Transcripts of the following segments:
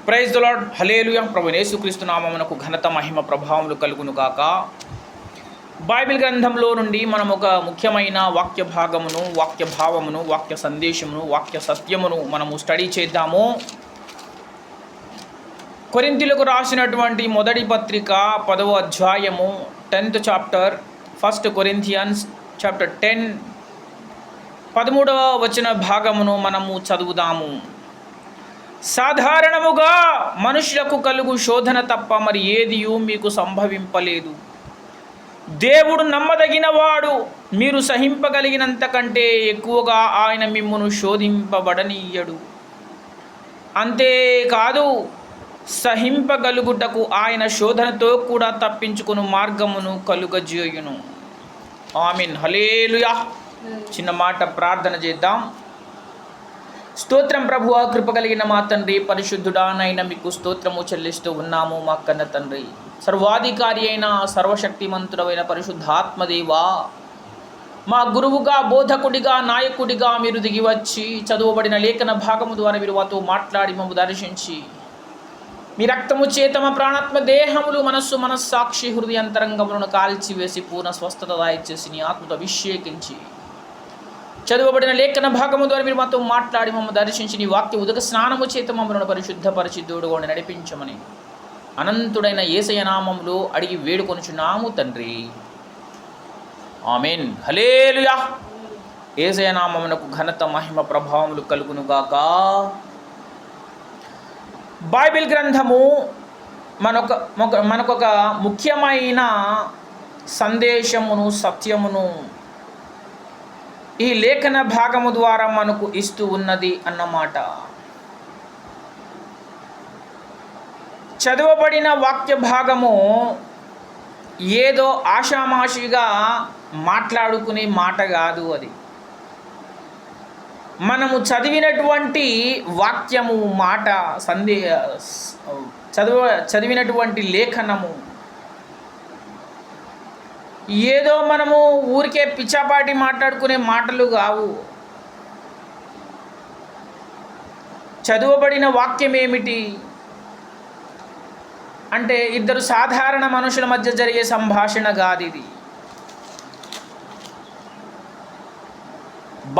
Praise the lord, హల్లెలూయా. ప్రభువైన యేసుక్రీస్తు నామమునకు ఘనత మహిమ ప్రభావములు కలుగును గాక. బైబిల్ గ్రంథంలో నుండి మనం ఒక ముఖ్యమైన వాక్య భాగమును, వాక్య భావమును, వాక్య సందేశమును, వాక్య సత్యమును మనము స్టడీ చేద్దాము. కొరింథీయులకు రాసినటువంటి మొదటి పత్రిక 10వ అధ్యాయము 10th చాప్టర్, 1 Corinthians chapter 10 13వ వచన భాగమును మనము చదువుదాము. సాధారణముగా మనుషులకు కలుగు శోధన తప్ప మరి ఏదియూ మీకు సంభవింపలేదు. దేవుడు నమ్మదగినవాడు, మీరు సహింపగలిగినంత కంటే ఎక్కువగా ఆయన మిమ్మును శోధింపబడనీయడు. అంతేకాదు, సహింపగలుగుటకు ఆయన శోధనతో కూడా తప్పించుకుని మార్గమును కలుగజేయును. ఆమేన్, హల్లెలూయా. చిన్న మాట ప్రార్థన చేద్దాం. స్తోత్రం ప్రభువా, కృప కలిగిన మా తండ్రి, పరిశుద్ధుడానైనా మీకు స్తోత్రము చెల్లిస్తూ ఉన్నాము. మా కన్న తండ్రి, సర్వాధికారి అయిన సర్వశక్తిమంతుడైన పరిశుద్ధాత్మదేవా, మా గురువుగా, బోధకుడిగా, నాయకుడిగా మీరు దిగి వచ్చి చదువబడిన లేఖన భాగము ద్వారా మీరు మాతో మాట్లాడి మమ్ము దర్శించి మీ రక్తము చేత మా ప్రాణాత్మ దేహములు, మనస్సు, మనస్సాక్షి, హృదయంతరంగములను కాల్చివేసి పూర్ణ స్వస్థత దాయిచేసి నీ ఆత్మతో అభిషేకించి చదువబడిన లేఖన భాగము ద్వారా మీరు మాతో మాట్లాడి మమ్మల్ని దర్శించి నీ వాక్య ఉదక స్నానము చేత మమ్మల్ని పరిశుద్ధపరిచి దూడుగొండి నడిపించమని అనంతుడైన యేసయ్య నామములో అడిగి వేడుకొనుచున్నాము తండ్రి. ఆమేన్, హల్లెలూయా. యేసయ్య నామమునకు ఘనత మహిమ ప్రభావములు కలుగునుగాక. బైబిల్ గ్రంథము మనకొక ముఖ్యమైన సందేశమును, సత్యమును ఈ లేఖన భాగము ద్వారా మనకు ఇస్తూ ఉన్నది అన్నమాట. చదవబడిన వాక్య భాగము ఏదో ఆషామాషిగా మాట్లాడుకునే మాట కాదు. అది మనము చదివినటువంటి వాక్యము, మాట, చదివినటువంటి లేఖనము ఏదో మనము ఊరికే పిచ్చాపాటి మాట్లాడుకునే మాటలు కావు. చదువబడిన వాక్యం ఏమిటి అంటే ఇద్దరు సాధారణ మనుషుల మధ్య జరిగే సంభాషణ కాదు ఇది.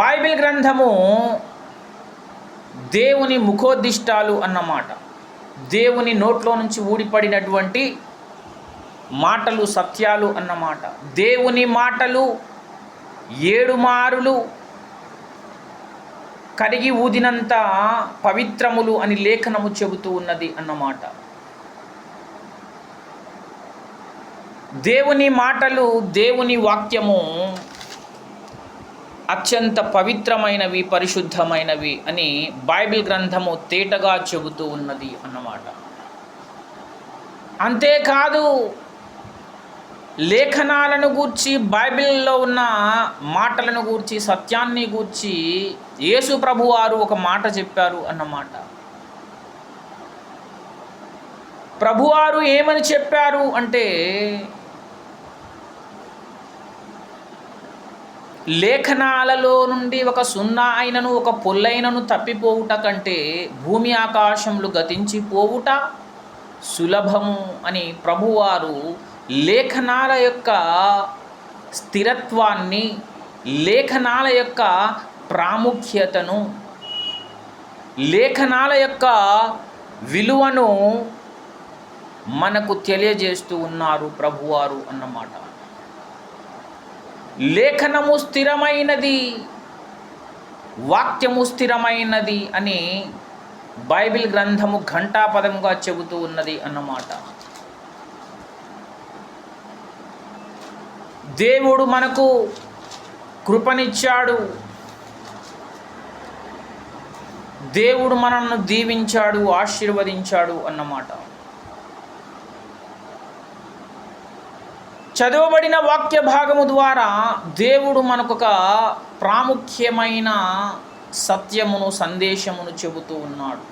బైబిల్ గ్రంథము దేవుని ముఖోద్దిష్టాలు అన్నమాట. దేవుని నోట్లో నుంచి ఊడిపడినటువంటి మాటలు, సత్యాలు అన్నమాట. దేవుని మాటలు 7 మారులు కరిగి ఊదినంత పవిత్రములు అని లేఖనము చెబుతూ ఉన్నది అన్నమాట. దేవుని మాటలు, దేవుని వాక్యము అత్యంత పవిత్రమైనవి, పరిశుద్ధమైనవి అని బైబిల్ గ్రంథము తేటగా చెబుతూ ఉన్నది అన్నమాట. అంతేకాదు, లేఖనాలను గూర్చి, బైబిల్లో ఉన్న మాటలను గూర్చి, సత్యాన్ని గూర్చి యేసు ప్రభువారు ఒక మాట చెప్పారు అన్నమాట. ప్రభువారు ఏమని చెప్పారు అంటే, లేఖనాలలో నుండి ఒక సున్నా అయినను, ఒక పొల్లైనను తప్పిపోవుట కంటే భూమి ఆకాశములు గతించిపోవుట సులభము అని ప్రభువారు లేఖనాల యొక్క స్థిరత్వాన్ని, లేఖనాల యొక్క ప్రాముఖ్యతను, లేఖనాల యొక్క విలువను మనకు తెలియజేస్తూ ఉన్నారు ప్రభువారు అన్నమాట. లేఖనము స్థిరమైనది, వాక్యము స్థిరమైనది అని బైబిల్ గ్రంథము ఘంటాపదంగా చెబుతూ ఉన్నది అన్నమాట. దేవుడు మనకు కృపనిచ్చాడు, దేవుడు మనల్ని దీవించాడు, ఆశీర్వదించాడు అన్నమాట. చదవబడిన వాక్య భాగము ద్వారా దేవుడు మనకొక ప్రాముఖ్యమైన సత్యమును, సందేశమును చెబుతూ ఉన్నాడు.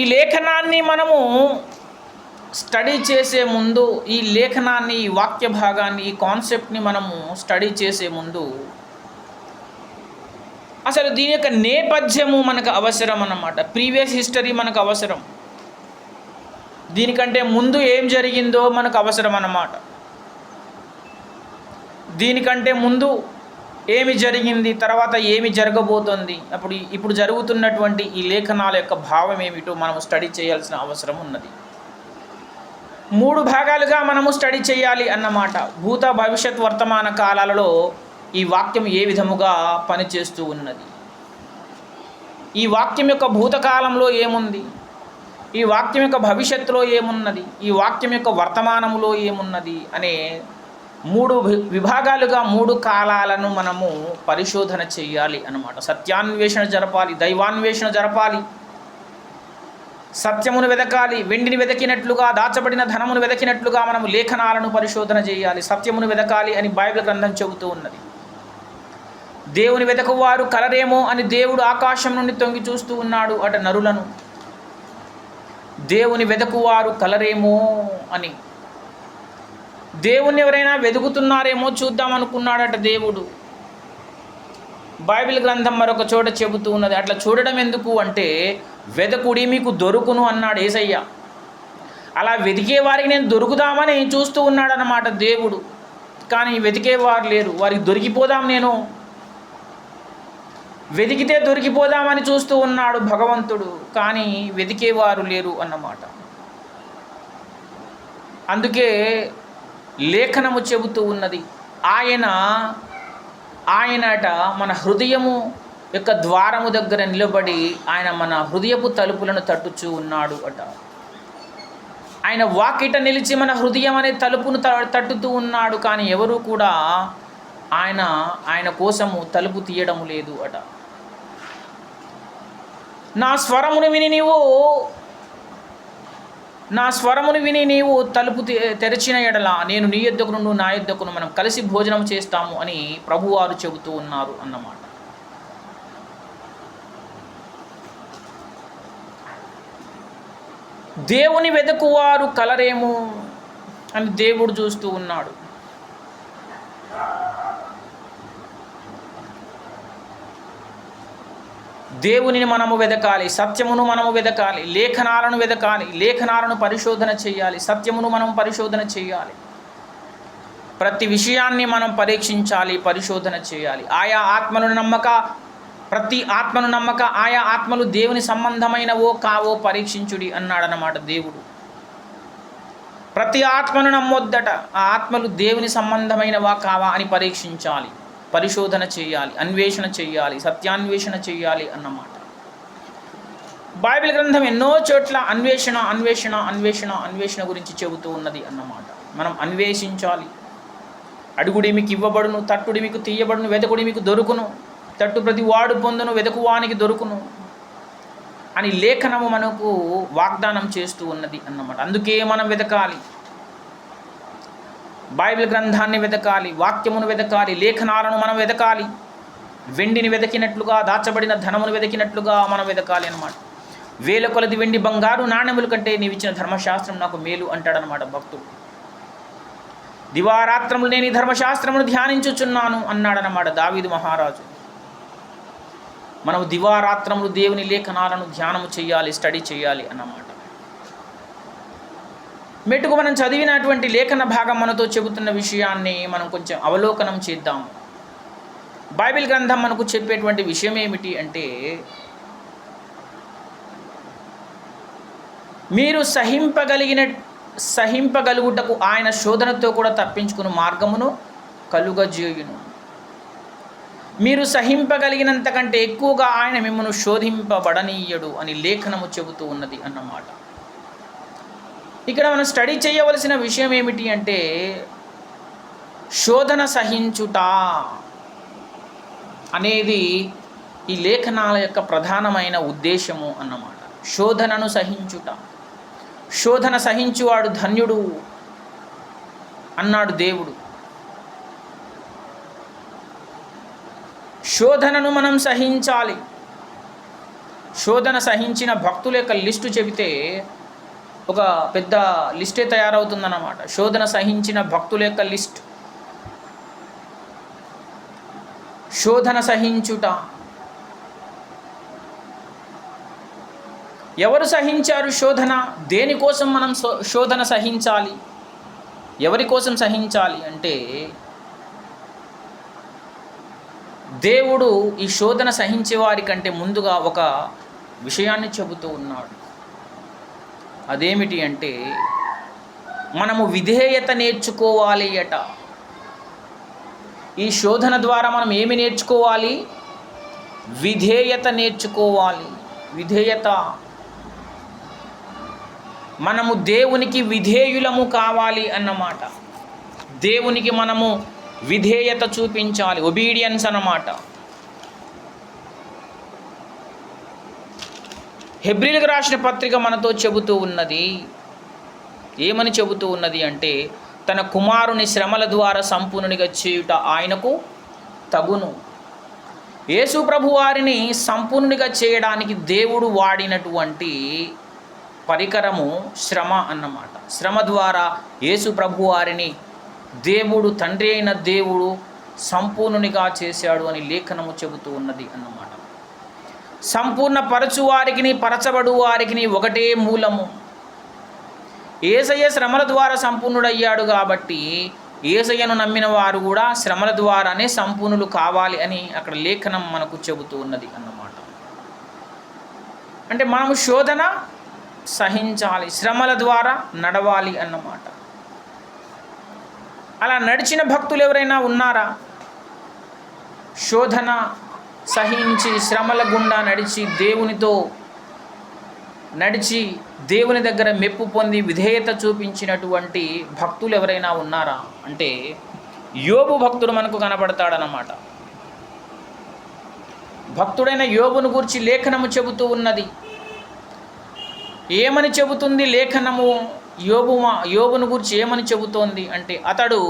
ఈ లేఖనాన్ని మనము స్టడీ చేసే ముందు, ఈ లేఖనాన్ని, ఈ వాక్య భాగాన్ని, ఈ కాన్సెప్ట్ని మనము స్టడీ చేసే ముందు అసలు దీని యొక్క నేపథ్యము మనకు అవసరం అన్నమాట. ప్రీవియస్ హిస్టరీ మనకు అవసరం. దీనికంటే ముందు ఏం జరిగిందో మనకు అవసరం అన్నమాట. దీనికంటే ముందు ఏమి జరిగింది, తర్వాత ఏమి జరగబోతోంది, ఇప్పుడు జరుగుతున్నటువంటి ఈ లేఖనాల యొక్క భావం ఏమిటో మనము స్టడీ చేయాల్సిన అవసరం ఉన్నది. 3 భాగాలుగా మనము స్టడీ చేయాలి అన్నమాట. భూత, భవిష్యత్, వర్తమాన కాలాలలో ఈ వాక్యం ఏ విధముగా పనిచేస్తూ ఉన్నది, ఈ వాక్యం యొక్క భూతకాలంలో ఏముంది, ఈ వాక్యం యొక్క భవిష్యత్తులో ఏమున్నది, ఈ వాక్యం యొక్క వర్తమానములో ఏమున్నది అనే 3 విభాగాలుగా 3 కాలాలను మనము పరిశోధన చేయాలి అన్నమాట. సత్యాన్వేషణ జరపాలి, దైవాన్వేషణ జరపాలి, సత్యమును వెదకాలి. వెండిని వెదకినట్లుగా, దాచబడిన ధనమును వెదకినట్లుగా మనము లేఖనాలను పరిశోధన చేయాలి. సత్యమును వెదకాలి అని బైబిల్ గ్రంథం చెబుతూ ఉన్నది. దేవుని వెదకువారు కలరేమో అని దేవుడు ఆకాశం నుండి తొంగి చూస్తూ ఉన్నాడు అట నరులను. దేవుని వెదకువారు కలరేమో అని, దేవుణ్ణి ఎవరైనా వెతుకుతున్నారేమో చూద్దామనుకున్నాడట దేవుడు. బైబిల్ గ్రంథం మరొక చోట చెబుతూ ఉన్నది. అట్లా చూడడం ఎందుకు అంటే, వెదకుడి మీకు దొరుకును అన్నాడు యేసయ్య. అలా వెతికే వారికి నేను దొరుకుదామని చూస్తూ ఉన్నాడన్నమాట దేవుడు. కానీ వెతికేవారు లేరు. వారికి దొరికిపోదాం, నేను వెతికితే దొరికిపోదామని చూస్తూ ఉన్నాడు భగవంతుడు. కానీ వెతికేవారు లేరు అన్నమాట. అందుకే లేఖనము చెబుతూ ఉన్నది, ఆయనట మన హృదయము యొక్క ద్వారము దగ్గర నిలబడి ఆయన మన హృదయపు తలుపులను తట్టుచూ ఉన్నాడు అట. ఆయన వాకిట నిలిచి మన హృదయం అనే తలుపును తట్టుతూ ఉన్నాడు. కానీ ఎవరు కూడా ఆయన కోసము తలుపు తీయడం లేదు అట. నా స్వరమును విని నీవు తలుపు తెరిచిన ఎడల నేను నీ యొద్దకును, నువ్వు నా యొద్దకును, మనం కలిసి భోజనం చేస్తాము అని ప్రభువారు చెబుతూ ఉన్నారు అన్నమాట. దేవుని వెదకువారు కలరేమో అని దేవుడు చూస్తూ ఉన్నాడు. దేవునిని మనము వెదకాలి, సత్యమును మనము వెదకాలి, లేఖనాలను వెదకాలి, లేఖనాలను పరిశోధన చేయాలి, సత్యమును మనం పరిశోధన చేయాలి, ప్రతి విషయాన్ని మనం పరీక్షించాలి, పరిశోధన చేయాలి. ఆయా ఆత్మలను నమ్మక, ప్రతి ఆత్మను నమ్మక, ఆయా ఆత్మలు దేవుని సంబంధమైనవో కావో పరీక్షించుడి అన్నాడన్నమాట దేవుడు. ప్రతి ఆత్మను నమ్మొద్దట, ఆ ఆత్మలు దేవుని సంబంధమైనవా కావా అని పరీక్షించాలి, పరిశోధన చేయాలి, అన్వేషణ చేయాలి, సత్యాన్వేషణ చేయాలి అన్నమాట. బైబిల్ గ్రంథం ఎన్నో చోట్ల అన్వేషణ గురించి చెబుతూ ఉన్నది అన్నమాట. మనం అన్వేషించాలి. అడుగుడి మీకు ఇవ్వబడును, తట్టుడి మీకు తీయబడును, వెదకుడి మీకు దొరుకును, తట్టు ప్రతి వాడు పొందును, వెదకువానికి దొరుకును అని లేఖనము మనకు వాగ్దానం చేస్తూ ఉన్నది అన్నమాట. అందుకే మనం వెదకాలి, బైబిల్ గ్రంథాన్ని వెదకాలి, వాక్యమును వెదకాలి, లేఖనాలను మనం వెదకాలి. వెండిని వెదకినట్లుగా, దాచబడిన ధనమును వెదకినట్లుగా మనం వెదకాలి అన్నమాట. 1000 కొలది వెండి బంగారు నాణ్యముల కంటే నీవిచ్చిన ధర్మశాస్త్రం నాకు మేలు అంటాడనమాట భక్తుడు. దివారాత్రములు నేను ఈ ధర్మశాస్త్రమును ధ్యానించుచున్నాను అన్నాడనమాట దావీదు మహారాజు. మనము దివారాత్రములు దేవుని లేఖనాలను ధ్యానము చేయాలి, స్టడీ చేయాలి అన్నమాట. మెట్టుకు మనం చదివినటువంటి లేఖన భాగం మనతో చెబుతున్న విషయాన్ని మనం కొంచెం అవలోకనం చేద్దాం. బైబిల్ గ్రంథం మనకు చెప్పేటువంటి విషయం ఏమిటి అంటే, మీరు సహింపగలుగుటకు ఆయన శోధనతో కూడా తప్పించుకుని మార్గమును కలుగజేయును. మీరు సహింపగలిగినంత కంటే ఎక్కువగా ఆయన మిమ్మల్ని శోధింపబడనీయడు అని లేఖనము చెబుతూ ఉన్నది అన్నమాట. ఇక్కడ మనం స్టడీ చేయవలసిన విషయం ఏమిటి అంటే, శోధన సహించుట అనేది ఈ లేఖనాల యొక్క ప్రధానమైన ఉద్దేశము అన్నమాట. శోధనను సహించుట, శోధన సహించువాడు ధన్యుడు అన్నాడు దేవుడు. శోధనను మనం సహించాలి. శోధన సహించిన భక్తుల యొక్క లిస్టు చెబితే ఒక పెద్ద లిస్టే తయారవుతుందన్నమాట. శోధన సహించిన భక్తుల యొక్క లిస్ట్. శోధన సహించుట ఎవరు సహించారు శోధన? దేనికోసం మనం శోధన సహించాలి? ఎవరి కోసం సహించాలి అంటే, దేవుడు ఈ శోధన సహించే వారి కంటే ముందుగా ఒక విషయాన్ని చెబుతూ ఉన్నాడు. అదేమిటి అంటే, మనము విధేయత నేర్చుకోవాలి అట. ఈ శోధన ద్వారా మనం ఏమి నేర్చుకోవాలి? విధేయత నేర్చుకోవాలి. విధేయత. మనము దేవునికి విధేయులము కావాలి అన్నమాట. దేవునికి మనము విధేయత చూపించాలి. ఒబీడియన్స్ అన్నమాట. హెబ్రీలకు రాసిన పత్రిక మనతో చెబుతూ ఉన్నది. ఏమని చెబుతూ ఉన్నది అంటే, తన కుమారుని శ్రమల ద్వారా సంపూర్ణునిగా చేయుట ఆయనకు తగును. యేసు ప్రభు వారిని సంపూర్ణునిగా చేయడానికి దేవుడు వాడినటువంటి పరికరము శ్రమ అన్నమాట. శ్రమ ద్వారా యేసు ప్రభు వారిని దేవుడు, తండ్రి అయిన దేవుడు సంపూర్ణునిగా చేశాడు అని లేఖనము చెబుతూ ఉన్నది అన్నమాట. సంపూర్ణ పరచు వారికి, పరచబడు వారికి ఒకటే మూలము. యేసయ్య శ్రమల ద్వారా సంపూర్ణుడయ్యాడు కాబట్టి యేసయ్యను నమ్మిన వారు కూడా శ్రమల ద్వారానే సంపూర్ణులు కావాలి అని అక్కడ లేఖనం మనకు చెబుతూ ఉన్నది అన్నమాట. అంటే మనము శోధన సహించాలి, శ్రమల ద్వారా నడవాలి అన్నమాట. అలా నడిచిన భక్తులు ఎవరైనా ఉన్నారా? శోధన సహించి శ్రమల గుండా నడిచి దేవుని దగ్గర మెప్పు పొంది విధేయత చూపించినటువంటి భక్తులు ఎవరైనా ఉన్నారా అంటే, యోబు భక్తుడు మనకు కనబడతాడనమాట. భక్తుడైన యోబును గురించి లేఖనము చెబుతూ ఉన్నది. ఏమని చెబుతుంది లేఖనము? యోబును గురించి ఏమని చెబుతోంది అంటే, అతడు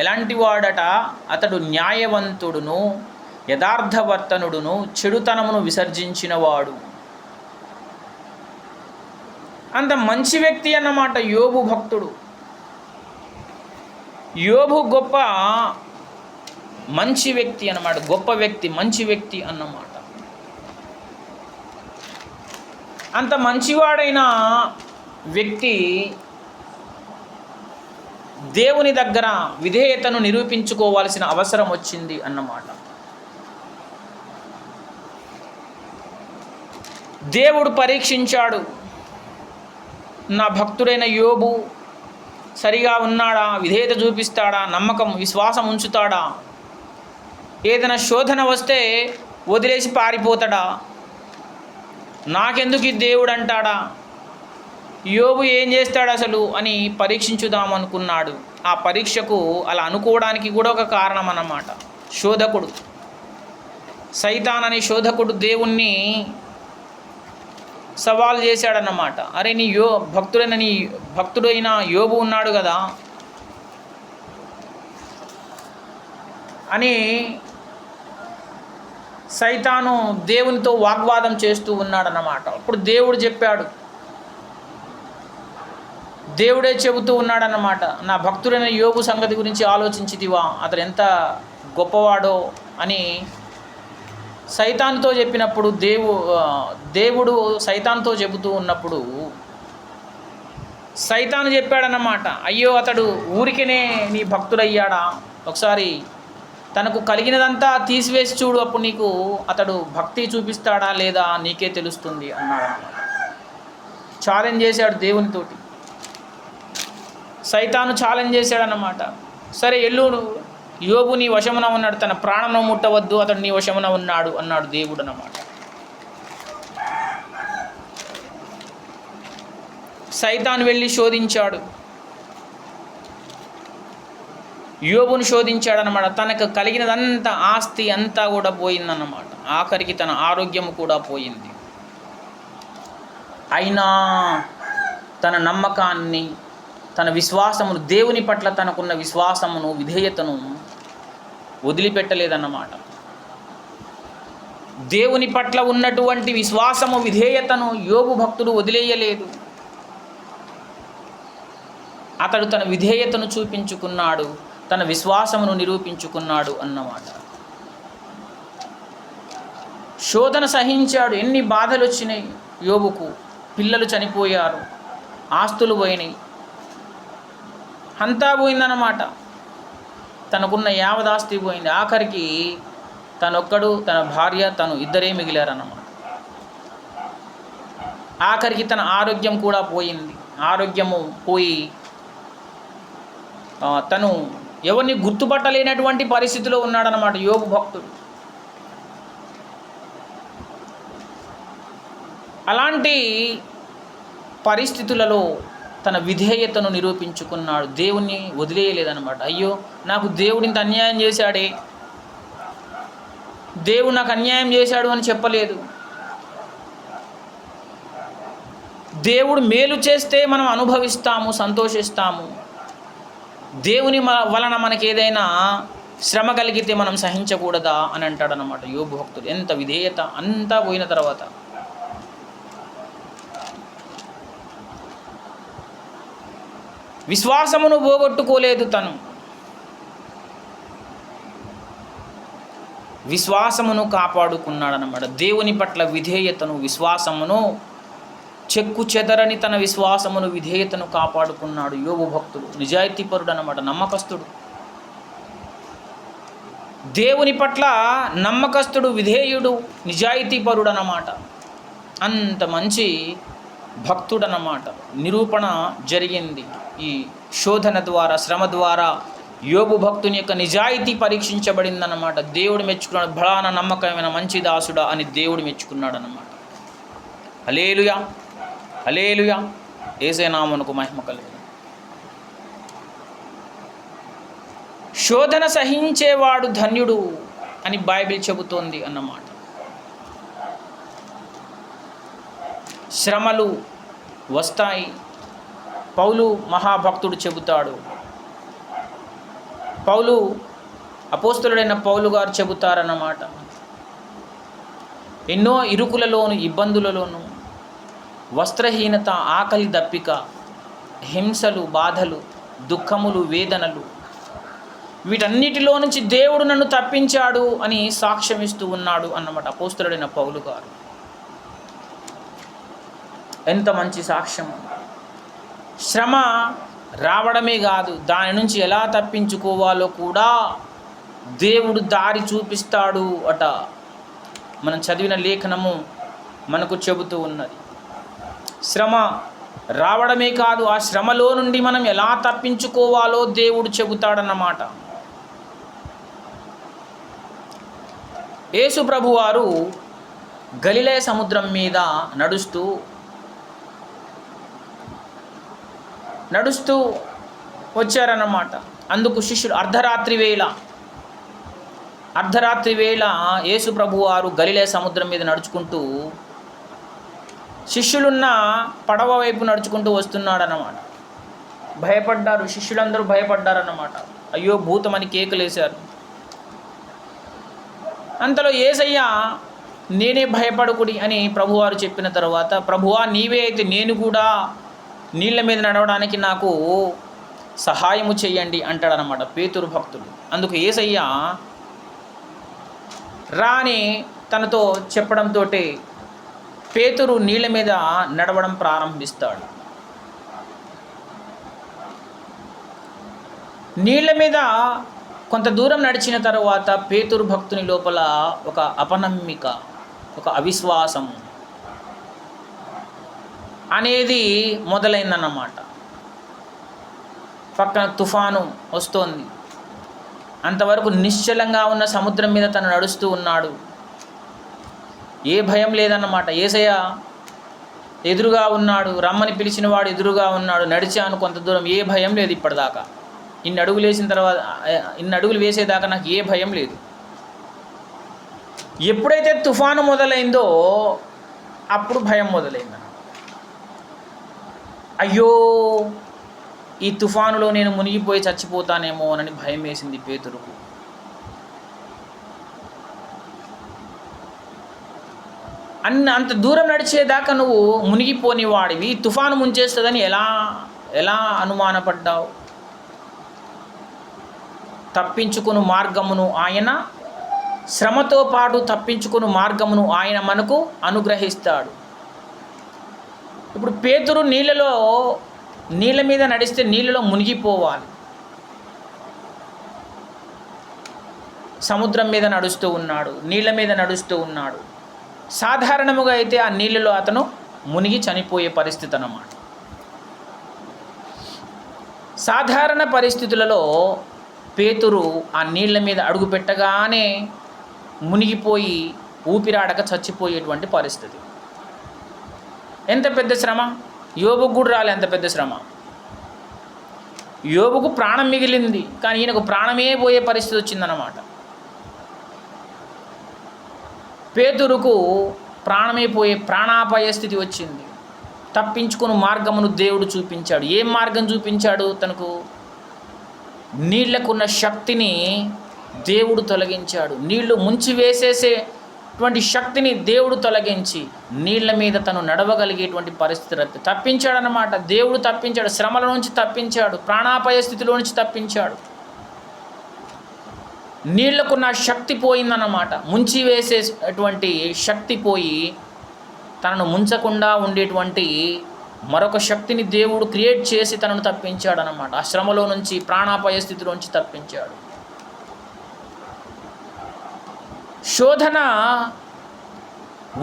ఎలాంటి వాడట? అతడు న్యాయవంతుడును, యథార్థవర్తనుడును, చెడుతనమును విసర్జించినవాడు. అంత మంచి వ్యక్తి అన్నమాట యోబు భక్తుడు. యోబు గొప్ప మంచి వ్యక్తి అన్నమాట. గొప్ప వ్యక్తి, మంచి వ్యక్తి అన్నమాట. అంత మంచివాడైన వ్యక్తి దేవుని దగ్గర విధేయతను నిరూపించుకోవాల్సిన అవసరం వచ్చింది అన్నమాట. దేవుడు పరీక్షించాడు, నా భక్తుడైన యోబు సరిగా ఉన్నాడా, విధేయత చూపిస్తాడా, నమ్మకం విశ్వాసం ఉంచుతాడా, ఏదైనా శోధన వస్తే వదిలేసి పారిపోతాడా, నాకెందుకు ఈ దేవుడు అంటాడా, యోబు ఏం చేస్తాడు అసలు అని పరీక్షించుదామనుకున్నాడు. ఆ పరీక్షకు అలా అనుకోవడానికి కూడా ఒక కారణం అన్నమాట. శోధకుడు, సైతాన్ అనే శోధకుడు దేవుణ్ణి సవాల్ చేశాడన్నమాట. అరే నీ భక్తుడైన యోబు ఉన్నాడు కదా అని సైతాను దేవునితో వాగ్వాదం చేస్తూ ఉన్నాడన్నమాట. అప్పుడు దేవుడు చెప్పాడు, దేవుడే చెబుతూ ఉన్నాడన్నమాట, నా భక్తుడైన యోబు సంగతి గురించి ఆలోచించితివా, అతడు ఎంత గొప్పవాడో అని సైతాన్తో చెప్పినప్పుడు దేవుడు సైతాన్తో చెబుతూ ఉన్నప్పుడు సైతాను చెప్పాడన్నమాట, అయ్యో అతడు ఊరికనే నీ భక్తుడయ్యాడా, ఒకసారి తనకు కలిగినదంతా తీసివేసి చూడు, అప్పుడు నీకు అతడు భక్తి చూపిస్తాడా లేదా నీకే తెలుస్తుంది అన్నాడు. ఛాలెంజ్ చేశాడు దేవునితోటి. సైతాను ఛాలెంజ్ చేశాడన్నమాట. సరే ఎల్లు, యోబు నీ వశమున ఉన్నాడు, తన ప్రాణమును ముట్టవద్దు, అతడు నీ వశమున ఉన్నాడు అన్నాడు దేవుడు అన్నమాట. సైతాను వెళ్ళి శోధించాడు, యోబును శోధించాడన్నమాట. తనకు కలిగినదంతా ఆస్తి అంతా కూడా పోయిందన్నమాట. ఆఖరికి తన ఆరోగ్యం కూడా పోయింది. అయినా తన నమ్మకాన్ని, తన విశ్వాసమును, దేవుని పట్ల తనకున్న విశ్వాసమును, విధేయతను వదిలిపెట్టలేదన్నమాట. దేవుని పట్ల ఉన్నటువంటి విశ్వాసము, విధేయతను యోబు భక్తుడు వదిలేయలేదు. అతడు తన విధేయతను చూపించుకున్నాడు, తన విశ్వాసమును నిరూపించుకున్నాడు అన్నమాట. శోధన సహించాడు. ఎన్ని బాధలు వచ్చినాయి యోబుకు. పిల్లలు చనిపోయారు, ఆస్తులు పోయినాయి, అంతా పోయిందన్నమాట. తనకున్న యావదాస్తి పోయింది. ఆఖరికి తనొక్కడు, తన భార్య, తను ఇద్దరే మిగిలారన్నమాట. ఆఖరికి తన ఆరోగ్యం కూడా పోయింది. ఆరోగ్యము పోయి తను ఎవరిని గుర్తుపట్టలేనటువంటి పరిస్థితిలో ఉన్నాడన్నమాట యోబు భక్తుడు. అలాంటి పరిస్థితులలో తన విధేయతను నిరూపించుకున్నాడు. దేవుణ్ణి వదిలేయలేదన్నమాట. అయ్యో, నాకు దేవుడు ఇంత అన్యాయం చేశాడే, దేవుడు నాకు అన్యాయం చేశాడు అని చెప్పలేదు. దేవుడు మేలు చేస్తే మనం అనుభవిస్తాము, సంతోషిస్తాము. దేవుని వలన మనకి ఏదైనా శ్రమ కలిగితే మనం సహించకూడదా అని అంటాడనమాట యోబు భక్తుడు. ఎంత విధేయత! అంతా పోయిన తర్వాత విశ్వాసమును పోగొట్టుకోలేదు. తను విశ్వాసమును కాపాడుకున్నాడనమాట. దేవుని పట్ల విధేయతను, విశ్వాసమును, చెక్కు చెదరని తన విశ్వాసమును, విధేయతను కాపాడుకున్నాడు యోబు భక్తుడు. నిజాయితీపరుడు అన్నమాట, నమ్మకస్తుడు. దేవుని పట్ల నమ్మకస్తుడు, విధేయుడు, నిజాయితీపరుడు అన్నమాట. అంత మంచి భక్తుడు అన్నమాట. నిరూపణ జరిగింది ఈ శోధన ద్వారా, శ్రమ ద్వారా. యోబు భక్తుని యొక్క నిజాయితీ పరీక్షించబడిందన్నమాట. దేవుడు మెచ్చుకున్నాడు. బలాన నమ్మకమైన మంచి దాసుడా అని దేవుడు మెచ్చుకున్నాడు అన్నమాట. హల్లెలూయా, హల్లెలూయా. యేసయ్య నామమునకు మహిమ కలుగును. శోధన సహించేవాడు ధన్యుడు అని బైబిల్ చెబుతోంది అన్నమాట. శ్రమలు వస్తాయి. పౌలు మహాభక్తుడు చెబుతాడు. పౌలు, అపోస్తలుడైన పౌలు గారు చెబుతారన్నమాట. ఎన్నో ఇరుకులలోను, ఇబ్బందులలోను, వస్త్రహీనత, ఆకలి దప్పిక, హింసలు, బాధలు, దుఃఖములు, వేదనలు, వీటన్నిటిలో నుంచి దేవుడు నన్ను తప్పించాడు అని సాక్ష్యం ఇస్తూ ఉన్నాడు అన్నమాట అపోస్తలుడైన పౌలు గారు. ఎంత మంచి సాక్ష్యము! శ్రమ రావడమే కాదు, దాని నుంచి ఎలా తప్పించుకోవాలో కూడా దేవుడు దారి చూపిస్తాడు అట. మనం చదివిన లేఖనము మనకు చెబుతూ ఉన్నది. శ్రమ రావడమే కాదు, ఆ శ్రమలో నుండి మనం ఎలా తప్పించుకోవాలో దేవుడు చెబుతాడన్నమాట. యేసు ప్రభువారు గలిలయ సముద్రం మీద నడుస్తూ వచ్చారన్నమాట. అందుకు శిష్యులు అర్ధరాత్రి వేళ యేసు ప్రభువారు గలిలయ సముద్రం మీద నడుచుకుంటూ శిష్యులున్న పడవ వైపు నడుచుకుంటూ వస్తున్నాడన్నమాట. భయపడ్డారు, శిష్యులందరూ భయపడ్డారన్నమాట. అయ్యో భూతమని కేకలేశారు. అంతలో యేసయ్య నేనే భయపడకుడి అని ప్రభువారు చెప్పిన తర్వాత, ప్రభువా నీవే అయితే నేను కూడా నీళ్ళ మీద నడవడానికి నాకు సహాయము చెయ్యండి అంటాడనమాట పేతురు భక్తుడు. అందుకు యేసయ్య రాని తనతో చెప్పడంతో పేతురు నీళ్ళ మీద నడవడం ప్రారంభిస్తాడు. నీళ్ళ మీద కొంత దూరం నడిచిన తర్వాత పేతురు భక్తుని లోపల ఒక అపనమ్మిక, ఒక అవిశ్వాసం అనేది మొదలైందన్నమాట. పక్కన తుఫాను వస్తోంది. అంతవరకు నిశ్చలంగా ఉన్న సముద్రం మీద తను నడుస్తూ ఉన్నాడు. ఏ భయం లేదన్నమాట. యేసయ్య ఎదురుగా ఉన్నాడు, రమ్మని పిలిచిన వాడు ఎదురుగా ఉన్నాడు. నడిచాను కొంత దూరం, ఏ భయం లేదు ఇప్పటిదాకా. ఇన్ని అడుగులు వేసేదాకా నాకు ఏ భయం లేదు. ఎప్పుడైతే తుఫాను మొదలైందో అప్పుడు భయం మొదలైంది. అయ్యో ఈ తుఫానులో నేను మునిగిపోయి చచ్చిపోతానేమో అని భయం వేసింది పేతురుకు. అంత దూరం నడిచేదాకా నువ్వు మునిగిపోని వాడివి, తుఫాను ముంచేస్తుందని ఎలా శ్రమతో పాటు తప్పించుకుని మార్గమును ఆయన మనకు అనుగ్రహిస్తాడు. ఇప్పుడు పేతురు నీళ్ళ మీద నడిస్తే నీళ్ళలో మునిగిపోవాలి. సముద్రం మీద నడుస్తూ ఉన్నాడు, నీళ్ళ మీద నడుస్తూ ఉన్నాడు. సాధారణముగా అయితే ఆ నీళ్ళలో అతను మునిగి చనిపోయే పరిస్థితి అన్నమాట. సాధారణ పరిస్థితులలో పేతురు ఆ నీళ్ళ మీద అడుగు పెట్టగానే మునిగిపోయి ఊపిరాడక చచ్చిపోయేటువంటి పరిస్థితి. ఎంత పెద్ద శ్రమ! యోబుకు కూడా రాలే అంత పెద్ద శ్రమ. యోబుకు ప్రాణం మిగిలింది, కానీ ఈయనకు ప్రాణమే పోయే పరిస్థితి వచ్చిందన్నమాట. పేతురుకు ప్రాణమే పోయే ప్రాణాపాయ స్థితి వచ్చింది. తప్పించుకుని మార్గమును దేవుడు చూపించాడు. ఏం మార్గం చూపించాడు? తనకు నీళ్లకున్న శక్తిని దేవుడు తొలగించాడు. నీళ్లు ముంచి వేసేసేటువంటి శక్తిని దేవుడు తొలగించి నీళ్ల మీద తను నడవగలిగేటువంటి పరిస్థితి తప్పించాడనమాట. దేవుడు తప్పించాడు, శ్రమల నుంచి తప్పించాడు, ప్రాణాపాయ స్థితిలో నుంచి తప్పించాడు. నీళ్లకున్న శక్తి పోయిందన్నమాట. ముంచి వేసేటువంటి శక్తి పోయి తనను ముంచకుండా ఉండేటువంటి మరొక శక్తిని దేవుడు క్రియేట్ చేసి తనను తప్పించాడు అన్నమాట. ఆ శ్రమలో నుంచి, ప్రాణాపాయ స్థితిలోంచి తప్పించాడు. శోధన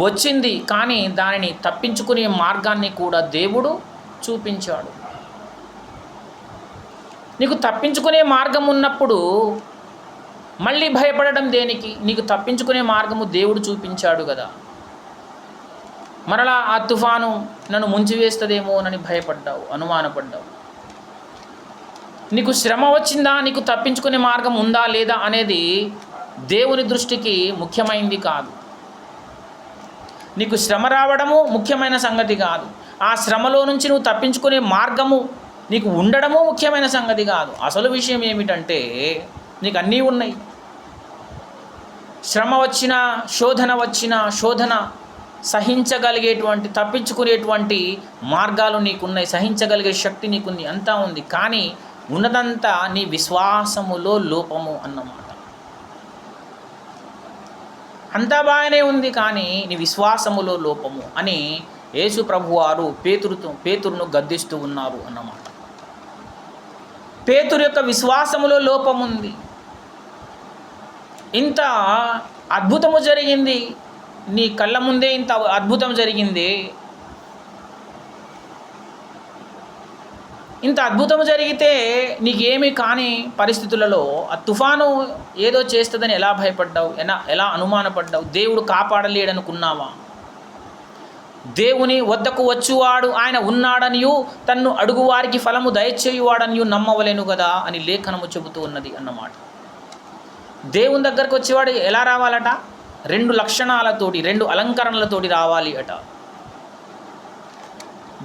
వచ్చింది, కానీ దానిని తప్పించుకునే మార్గాన్ని కూడా దేవుడు చూపించాడు. నీకు తప్పించుకునే మార్గం ఉన్నప్పుడు మళ్ళీ భయపడడం దేనికి? నీకు తప్పించుకునే మార్గము దేవుడు చూపించాడు కదా. మరలా ఆ తుఫాను నన్ను ముంచివేస్తుందేమోనని భయపడ్డావు, అనుమానపడ్డావు. నీకు శ్రమ వచ్చిందా, నీకు తప్పించుకునే మార్గం ఉందా లేదా అనేది దేవుని దృష్టికి ముఖ్యమైనది కాదు. నీకు శ్రమ రావడము ముఖ్యమైన సంగతి కాదు. ఆ శ్రమలో నుంచి నువ్వు తప్పించుకునే మార్గము నీకు ఉండడము ముఖ్యమైన సంగతి కాదు. అసలు విషయం ఏమిటంటే నీకు అన్నీ ఉన్నాయి. శ్రమ వచ్చినా, శోధన వచ్చినా, శోధన సహించగలిగేటువంటి, తప్పించుకునేటువంటి మార్గాలు నీకున్నాయి. సహించగలిగే శక్తి నీకుంది, అంతా ఉంది. కానీ ఉన్నదంతా నీ విశ్వాసములో లోపము అన్నమాట. అంతా బాగానే ఉంది, కానీ నీ విశ్వాసములో లోపము అని యేసు ప్రభువారు పేతురును గద్దిస్తూ ఉన్నారు అన్నమాట. పేతురు యొక్క విశ్వాసములో లోపముంది. ఇంత అద్భుతము జరిగింది, నీ కళ్ళ ముందే ఇంత అద్భుతం జరిగింది. ఇంత అద్భుతం జరిగితే నీకేమీ కాని పరిస్థితులలో ఆ తుఫాను ఏదో చేస్తుందని ఎలా భయపడ్డావు? ఎలా అనుమానపడ్డావు? దేవుడు కాపాడలేడనుకున్నావా? దేవుని వద్దకు వచ్చువాడు ఆయన ఉన్నాడనియు తన్ను అడుగువారికి ఫలము దయచేయువాడనియు నమ్మవలేను కదా అని లేఖనము చెబుతూ ఉన్నది అన్నమాట. దేవుని దగ్గరకు వచ్చేవాడు ఎలా రావాలట? 2 లక్షణాలతోటి, 2 అలంకరణలతోటి రావాలి అట.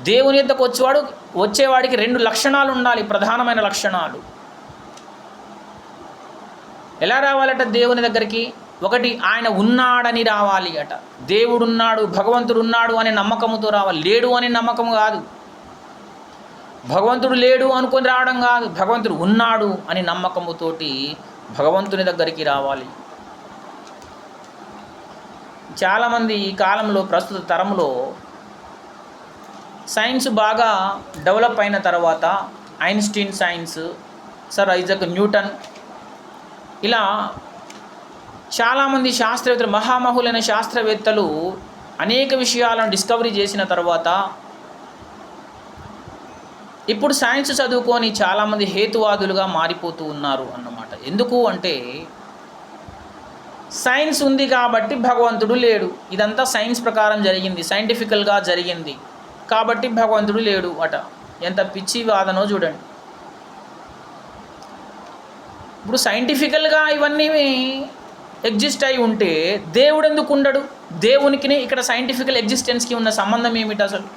దేవుని యొద్దకు వచ్చేవాడికి 2 లక్షణాలు ఉండాలి, ప్రధానమైన లక్షణాలు. ఎలా రావాలట దేవుని దగ్గరికి? ఒకటి, ఆయన ఉన్నాడని రావాలి అట. దేవుడున్నాడు, భగవంతుడు ఉన్నాడు అనే నమ్మకముతో రావాలి. లేడు అనే నమ్మకం కాదు. భగవంతుడు లేడు అనుకొని రావడం కాదు. భగవంతుడు ఉన్నాడు అని నమ్మకముతోటి భగవంతుని దగ్గరికి రావాలి. చాలామంది ఈ కాలంలో, ప్రస్తుత తరంలో సైన్స్ బాగా డెవలప్ అయిన తర్వాత Einstein science, sir Isaac Newton, ఇలా చాలామంది శాస్త్రవేత్తలు, మహామహులైన శాస్త్రవేత్తలు అనేక విషయాలను డిస్కవరీ చేసిన తర్వాత ఇప్పుడు సైన్స్ చదువుకొని చాలామంది హేతువాదులుగా మారిపోతూ ఉన్నారు అన్నమాట. ఎందుకు అంటే సైన్స్ ఉంది కాబట్టి భగవంతుడు లేడు. ఇదంతా సైన్స్ ప్రకారం జరిగింది, సైంటిఫికల్గా జరిగింది కాబట్టి భగవంతుడు లేడు అట. ఎంత పిచ్చి వాదనో చూడండి. ఇప్పుడు సైంటిఫికల్గా ఇవన్నీ ఎగ్జిస్ట్ అయి ఉంటే దేవుడు ఎందుకు ఉండడు? దేవునికి ఇక్కడ సైంటిఫికల్ ఎగ్జిస్టెన్స్కి ఉన్న సంబంధం ఏమిటి అసలు?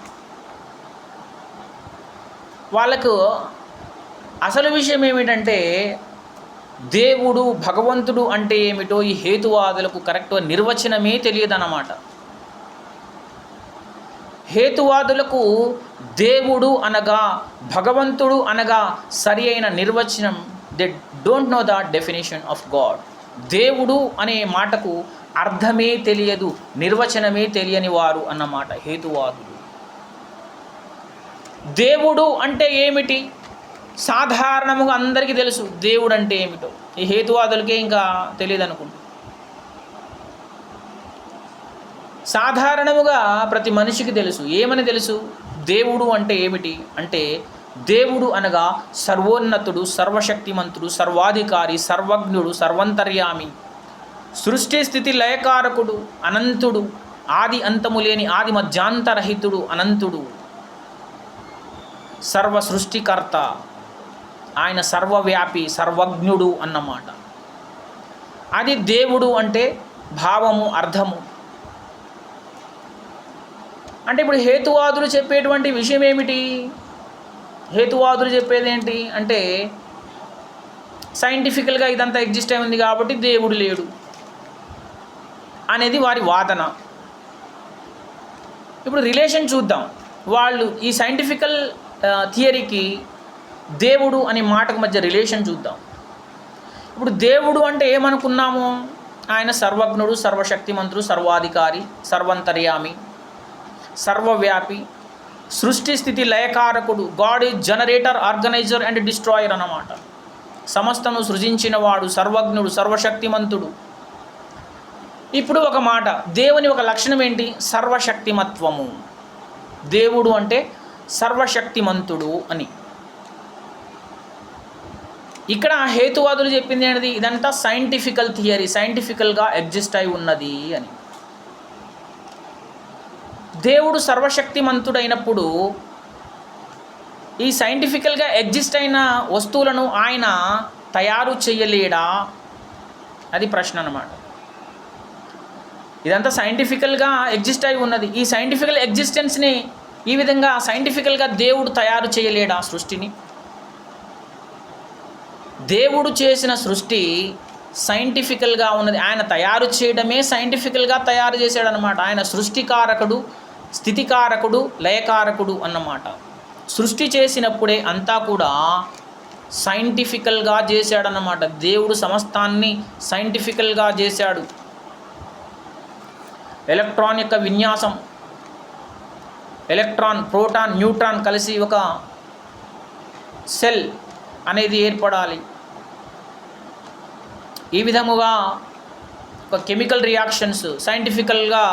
వాళ్ళకు అసలు విషయం ఏమిటంటే దేవుడు, భగవంతుడు అంటే ఏమిటో ఈ హేతువాదులకు కరెక్ట్గా నిర్వచనమే తెలియదన్నమాట. హేతువాదులకు దేవుడు అనగా, భగవంతుడు అనగా సరి అయిన నిర్వచనం, they don't know the definition of God. దేవుడు అనే మాటకు అర్థమే తెలియదు, నిర్వచనమే తెలియని వారు అన్నమాట హేతువాదులు. దేవుడు అంటే ఏమిటి సాధారణంగా అందరికీ తెలుసు, దేవుడు అంటే ఏమిటో. ఈ హేతువాదులకే ఇంకా తెలియదు అనుకుంటా. సాధారణముగా ప్రతి మనిషికి తెలుసు. ఏమని తెలుసు? దేవుడు అంటే ఏమిటి అంటే, దేవుడు అనగా సర్వోన్నతుడు, సర్వశక్తిమంతుడు, సర్వాధికారి, సర్వజ్ఞుడు, సర్వంతర్యామి, సృష్టి స్థితి లయకారకుడు, అనంతుడు, ఆది అంతము లేని ఆది మధ్యాంతరహితుడు, అనంతుడు, సర్వ సృష్టికర్త, ఆయన సర్వవ్యాపి, సర్వజ్ఞుడు అన్నమాట. అది దేవుడు అంటే భావము, అర్థము. అంటే ఇప్పుడు హేతువాదులు చెప్పేటువంటి విషయం ఏమిటి? హేతువాదులు చెప్పేది ఏంటి అంటే, సైంటిఫికల్గా ఇదంతా ఎగ్జిస్ట్ అయి ఉంది కాబట్టి దేవుడు లేడు అనేది వారి వాదన. ఇప్పుడు రిలేషన్ చూద్దాం. వాళ్ళు ఈ సైంటిఫికల్ థియరీకి దేవుడు అనే మాటకు మధ్య రిలేషన్ చూద్దాం. ఇప్పుడు దేవుడు అంటే ఏమనుకున్నాము? ఆయన సర్వజ్ఞుడు, సర్వశక్తిమంతుడు, సర్వాధికారి, సర్వంతర్యామి, సర్వవ్యాపి, సృష్టి స్థితి లయకారకుడు. God is generator, organiser and destroyer అన్నమాట. సమస్తను సృజించిన వాడు, సర్వజ్ఞుడు, సర్వశక్తిమంతుడు. ఇప్పుడు ఒక మాట, దేవుని ఒక లక్షణం ఏంటి? సర్వశక్తిమత్వము. దేవుడు అంటే సర్వశక్తిమంతుడు అని. ఇక్కడ హేతువాదులు చెప్పింది ఏంటిది? ఇదంతా సైంటిఫికల్ థియరీ, సైంటిఫికల్గా ఎగ్జిస్ట్ అయి ఉన్నది అని. దేవుడు సర్వశక్తిమంతుడైనప్పుడు ఈ సైంటిఫికల్గా ఎగ్జిస్ట్ అయిన వస్తువులను ఆయన తయారు చేయలేడా? అది ప్రశ్న అన్నమాట. ఇదంతా సైంటిఫికల్గా ఎగ్జిస్ట్ అయి ఉన్నది. ఈ సైంటిఫికల్ ఎగ్జిస్టెన్స్ని ఈ విధంగా సైంటిఫికల్గా దేవుడు తయారు చేయలేడా సృష్టిని? దేవుడు చేసిన సృష్టి సైంటిఫికల్గా ఉన్నది. ఆయన తయారు చేయడమే సైంటిఫికల్గా తయారు చేశాడు అన్నమాట. ఆయన సృష్టికారకుడు, స్థితికారకుడు, లయకారకుడు అన్నమాట. సృష్టి చేసినప్పుడే అంతా కూడా సైంటిఫికల్గా చేశాడన్నమాట. దేవుడు సమస్తాన్ని సైంటిఫికల్గా చేశాడు. ఎలక్ట్రాన్ యొక్క విన్యాసం, ఎలక్ట్రాన్, ప్రోటాన్, న్యూట్రాన్ కలిసి ఒక సెల్ అనేది ఏర్పడాలి. ఈ విధముగా ఒక కెమికల్ రియాక్షన్స్ సైంటిఫికల్గా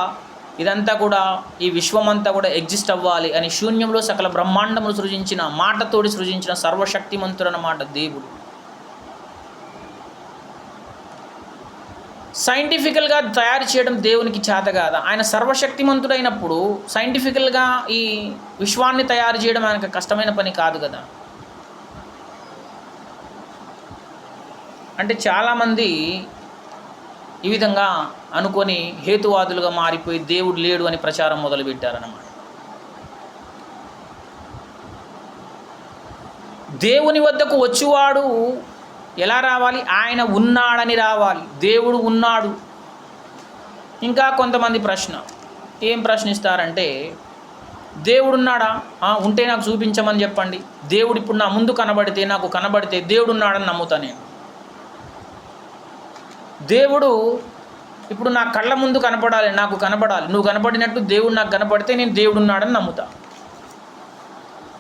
ఇదంతా కూడా ఈ విశ్వమంతా కూడా ఎగ్జిస్ట్ అవ్వాలి అని శూన్యంలో సకల బ్రహ్మాండములు సృజించిన, మాటతోడి సృజించిన సర్వశక్తిమంతుడు అన్నమాట దేవుడు. సైంటిఫికల్గా తయారు చేయడం దేవునికి చేత కాదా? ఆయన సర్వశక్తిమంతుడైనప్పుడు సైంటిఫికల్గా ఈ విశ్వాన్ని తయారు చేయడం ఆయనకు కష్టమైన పని కాదు కదా. అంటే చాలామంది ఈ విధంగా అనుకొని హేతువాదులుగా మారిపోయి దేవుడు లేడు అని ప్రచారం మొదలుపెట్టారన్నమాట. దేవుని వద్దకు వచ్చేవాడు ఎలా రావాలి? ఆయన ఉన్నాడని రావాలి. దేవుడు ఉన్నాడు. ఇంకా కొంతమంది ప్రశ్న ఏం ప్రశ్నిస్తారంటే, దేవుడు ఉన్నాడా? ఉంటే నాకు చూపించమని చెప్పండి. దేవుడు ఇప్పుడు నా ముందు నాకు కనబడితే దేవుడు ఉన్నాడని నమ్ముతా నేను. దేవుడు ఇప్పుడు నా కళ్ళ ముందు కనపడాలి, నాకు కనపడాలి. నువ్వు కనపడినట్టు దేవుడు నాకు కనపడితే నేను దేవుడు ఉన్నాడని నమ్ముతా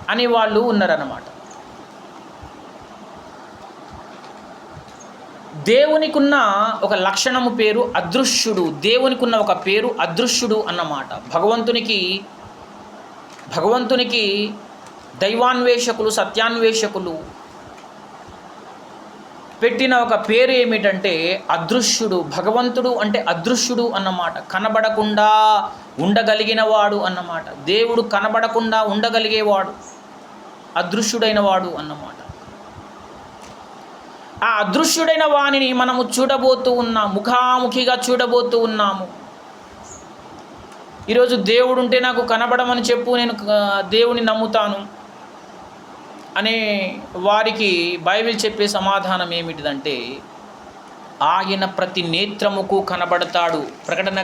అని వాళ్ళు ఉన్నారన్నమాట. దేవునికున్న ఒక లక్షణము పేరు అదృశ్యుడు. దేవునికున్న ఒక పేరు అదృశ్యుడు అన్నమాట. భగవంతునికి దైవాన్వేషకులు, సత్యాన్వేషకులు పెట్టిన ఒక పేరు ఏమిటంటే అదృశ్యుడు. భగవంతుడు అంటే అదృశ్యుడు అన్నమాట. కనబడకుండా ఉండగలిగిన వాడు అన్నమాట. దేవుడు కనబడకుండా ఉండగలిగేవాడు, అదృశ్యుడైన వాడు అన్నమాట. ఆ అదృశ్యుడైన వాణిని మనము చూడబోతూ ఉన్నాము, ముఖాముఖిగా చూడబోతూ ఉన్నాము. ఈరోజు దేవుడు ఉంటే నాకు కనబడమని చెప్పు, నేను దేవుని నమ్ముతాను అనే వారికి బైబిల్ చెప్పే సమాధానం ఏమిటిదంటే, ఆయన ప్రతి నేత్రముకు కనబడతాడు. ప్రకటన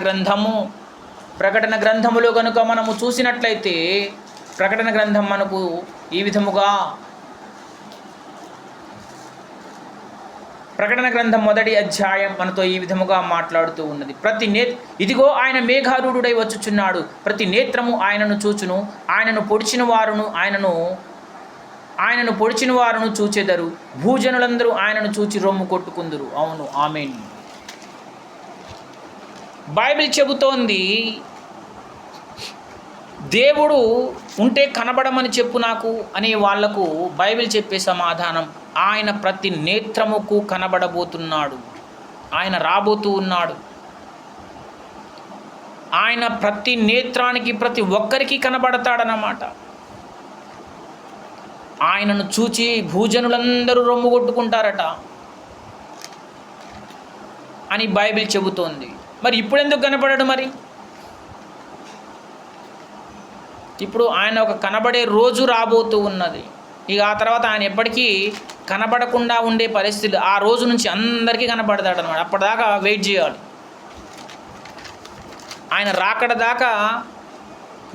గ్రంథములో కనుక మనము చూసినట్లయితే ప్రకటన గ్రంథం మనకు ఈ విధముగా ప్రకటన గ్రంథం 1వ అధ్యాయం మనతో ఈ విధముగా మాట్లాడుతూ ఉన్నది. ఇదిగో ఆయన మేఘారూఢుడై వచ్చుచున్నాడు, ప్రతి నేత్రము ఆయనను చూచును, ఆయనను పొడిచిన వారును చూచెదరు, భూజనులందరూ ఆయనను చూచి రొమ్ము కొట్టుకుందురు. అవును, ఆమేన్. బైబిల్ చెబుతోంది, దేవుడు ఉంటే కనబడమని చెప్పు నాకు అనే వాళ్లకు బైబిల్ చెప్పే సమాధానం, ఆయన ప్రతి నేత్రముకు కనబడబోతున్నాడు. ఆయన రాబోతూ ఉన్నాడు. ఆయన ప్రతి నేత్రానికి, ప్రతి ఒక్కరికి కనబడతాడన్నమాట. ఆయనను చూచి భూజనులందరూ రొమ్ము కొట్టుకుంటారట అని బైబిల్ చెబుతోంది. మరి ఇప్పుడు ఎందుకు కనబడడు? మరి ఇప్పుడు ఆయన ఒక కనబడే రోజు రాబోతూ ఉన్నది. ఇక ఆ తర్వాత ఆయన ఎప్పటికీ కనబడకుండా ఉండే పరిస్థితి, ఆ రోజు నుంచి అందరికీ కనబడతాడు అన్నమాట. అప్పటిదాకా వెయిట్ చేయాలి. ఆయన రాకడ దాకా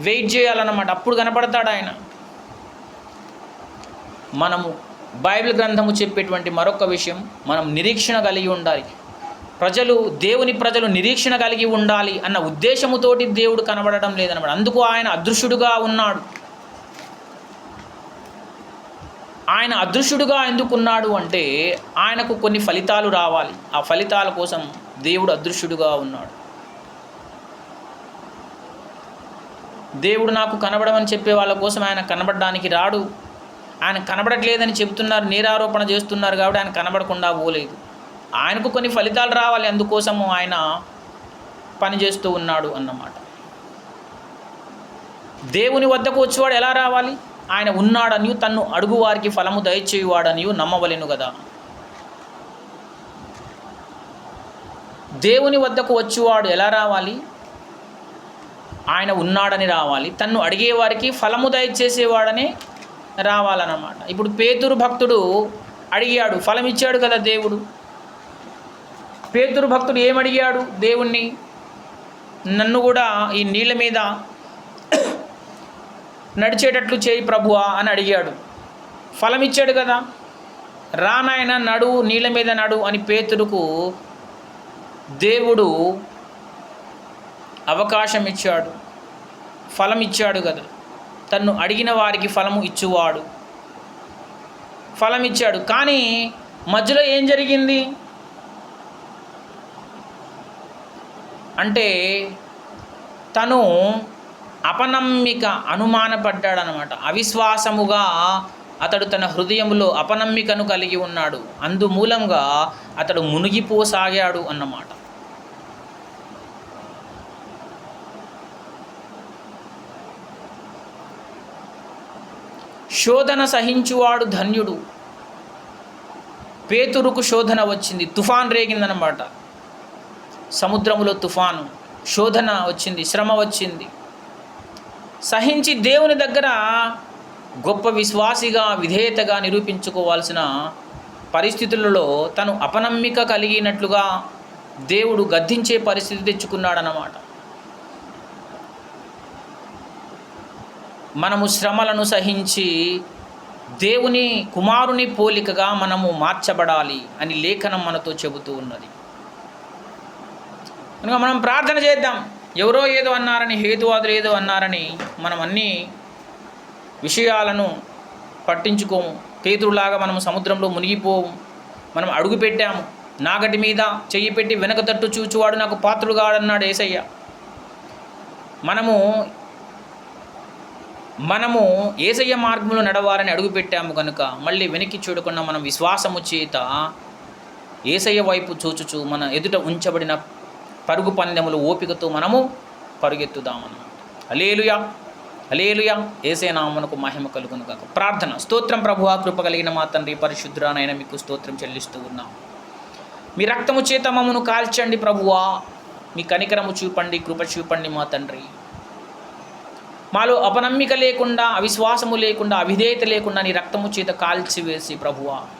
వెయిట్ చేయాలన్నమాట. అప్పుడు కనబడతాడు ఆయన. మనము బైబిల్ గ్రంథము చెప్పేటువంటి మరొక విషయం, మనం నిరీక్షణ కలిగి ఉండాలి. దేవుని ప్రజలు నిరీక్షణ కలిగి ఉండాలి అన్న ఉద్దేశముతోటి దేవుడు కనబడడం లేదన్నమాట. అందుకు ఆయన అదృశ్యుడుగా ఉన్నాడు. ఆయన అదృశ్యుడుగా ఎందుకున్నాడు అంటే ఆయనకు కొన్ని ఫలితాలు రావాలి. ఆ ఫలితాల కోసం దేవుడు అదృశ్యుడుగా ఉన్నాడు. దేవుడు నాకు కనబడమని చెప్పే వాళ్ళ కోసం ఆయన కనబడడానికి రాడు. ఆయన కనబడట్లేదని చెబుతున్నారు, నేరారోపణ చేస్తున్నారు కాబట్టి ఆయన కనబడకుండా పోలేదు. ఆయనకు కొన్ని ఫలితాలు రావాలి, అందుకోసము ఆయన పనిచేస్తూ ఉన్నాడు అన్నమాట. దేవుని వద్దకు వచ్చేవాడు ఎలా రావాలి? ఆయన ఉన్నాడనియు తన్ను అడుగు వారికి ఫలము దయచేయువాడనియు నమ్మవలెను కదా. దేవుని వద్దకు వచ్చేవాడు ఎలా రావాలి? ఆయన ఉన్నాడని రావాలి, తన్ను అడిగేవారికి ఫలము దయచేసేవాడని రావాలన్నమాట. ఇప్పుడు పేతురు భక్తుడు అడిగాడు, ఫలం ఇచ్చాడు కదా దేవుడు. పేతురు భక్తుడు ఏమడిగాడు దేవుణ్ణి? నన్ను కూడా ఈ నీళ్ళ మీద నడిచేటట్లు చేయి ప్రభువా అని అడిగాడు. ఫలం ఇచ్చాడు కదా. రానాయన నడు, నీళ్ళ మీద నడు అని పేతురుకు దేవుడు అవకాశం ఇచ్చాడు, ఫలం ఇచ్చాడు కదా. తన్ను అడిగిన వారికి ఫలము ఇచ్చువాడు, ఫలం ఇచ్చాడు. కానీ మధ్యలో ఏం జరిగింది అంటే తను అపనమ్మిక అనుమానపడ్డాడనమాట. అవిశ్వాసముగా అతడు తన హృదయంలో అపనమ్మికను కలిగి ఉన్నాడు. అందుమూలంగా అతడు మునిగిపోసాగాడు అన్నమాట. శోధన సహించువాడు ధన్యుడు. పేతురుకు శోధన వచ్చింది, తుఫాన్ రేగిందనమాట. సముద్రములో తుఫాను, శోధన వచ్చింది, శ్రమ వచ్చింది. సహించి దేవుని దగ్గర గొప్ప విశ్వాసిగా, విధేయతగా నిరూపించుకోవాల్సిన పరిస్థితులలో తను అపనమ్మిక కలిగినట్లుగా దేవుడు గద్దించే పరిస్థితి తెచ్చుకున్నాడన్నమాట. మనము శ్రమలను సహించి దేవుని కుమారుని పోలికగా మనము మార్చబడాలి అని లేఖనం మనతో చెబుతూ ఉన్నది. కనుక మనం ప్రార్థన చేద్దాం. ఎవరో ఏదో అన్నారని, హేతువాదులు ఏదో అన్నారని మనం అన్ని విషయాలను పట్టించుకోము. పేతురులాగా మనం సముద్రంలో మునిగిపోము. మనం అడుగు పెట్టాము, నాగటి మీద చెయ్యి పెట్టి వెనక తట్టు చూచువాడు నాకు పాత్రుడు కాడన్నాడు యేసయ్య. మనము యేసయ్య మార్గంలో నడవాలని అడుగు పెట్టాము కనుక మళ్ళీ వెనక్కి చూడకుండా మనం విశ్వాసము చేత యేసయ్య వైపు చూచుచు మన ఎదుట ఉంచబడిన పరుగు పందెములు ఓపికతో మనము పరుగెత్తుదామని. హల్లెలూయా, హల్లెలూయా. యేసయ్య నామమునకు మహిమ కలుగును గాక. ప్రార్థన. స్తోత్రం ప్రభువా, కృప కలిగిన మా తండ్రి, పరిశుద్ధురానైన మీకు స్తోత్రం చెల్లిస్తూ ఉన్నాం. మీ రక్తము చేత మమ్మను కాల్చండి ప్రభువా, మీ కనికరము చూపండి, కృప చూపండి మా తండ్రి. మాలో అపనమ్మిక లేకుండా, అవిశ్వాసము లేకుండా, అవిధేయత లేకుండా నీ రక్తము చేత కాల్చివేసి ప్రభువా